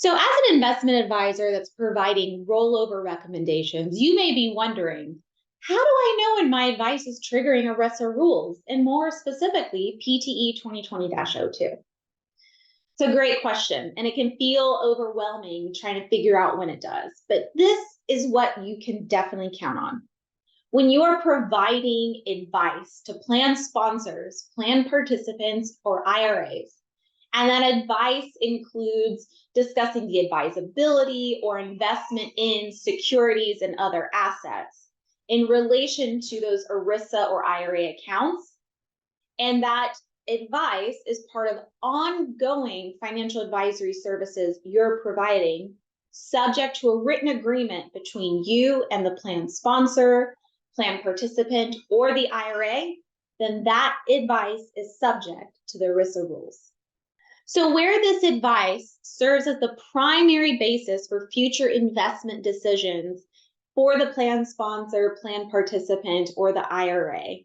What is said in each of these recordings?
So, as an investment advisor that's providing rollover recommendations, you may be wondering, how do I know when my advice is triggering ERISA rules, and more specifically, PTE 2020-02? It's a great question, and it can feel overwhelming trying to figure out when it does. But this is what you can definitely count on. When you are providing advice to plan sponsors, plan participants, or IRAs, and that advice includes discussing the advisability or investment in securities and other assets in relation to those ERISA or IRA accounts. And that advice is part of ongoing financial advisory services you're providing, subject to a written agreement between you and the plan sponsor, plan participant, or the IRA, then that advice is subject to the ERISA rules. So where this advice serves as the primary basis for future investment decisions for the plan sponsor, plan participant, or the IRA,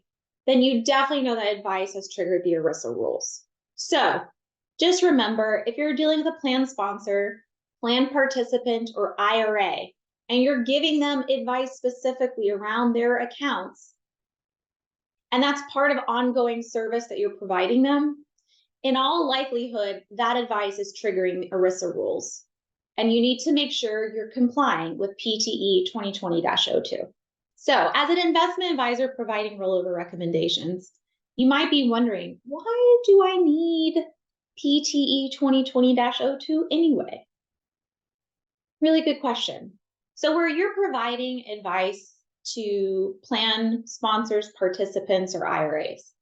then you definitely know that advice has triggered the ERISA rules. So just remember, if you're dealing with a plan sponsor, plan participant, or IRA, and you're giving them advice specifically around their accounts, and that's part of ongoing service that you're providing them, in all likelihood, that advice is triggering ERISA rules, and you need to make sure you're complying with PTE 2020-02. So, as an investment advisor providing rollover recommendations, you might be wondering, why do I need PTE 2020-02 anyway? Really good question. So, where you're providing advice to plan sponsors, participants, or IRAs,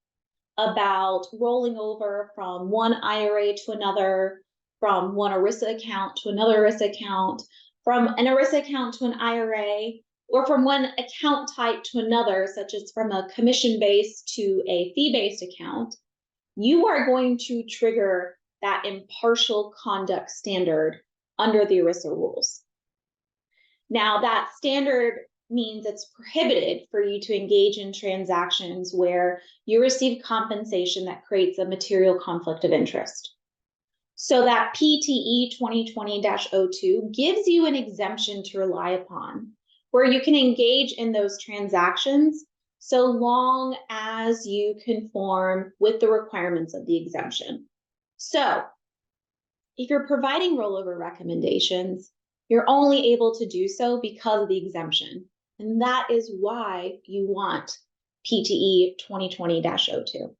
about rolling over from one IRA to another, from one ERISA account to another ERISA account, from an ERISA account to an IRA, or from one account type to another, such as from a commission-based to a fee-based account, you are going to trigger that impartial conduct standard under the ERISA rules. Now, that standard means it's prohibited for you to engage in transactions where you receive compensation that creates a material conflict of interest. So that PTE 2020-02 gives you an exemption to rely upon, where you can engage in those transactions so long as you conform with the requirements of the exemption. So if you're providing rollover recommendations, you're only able to do so because of the exemption. And that is why you want PTE 2020-02.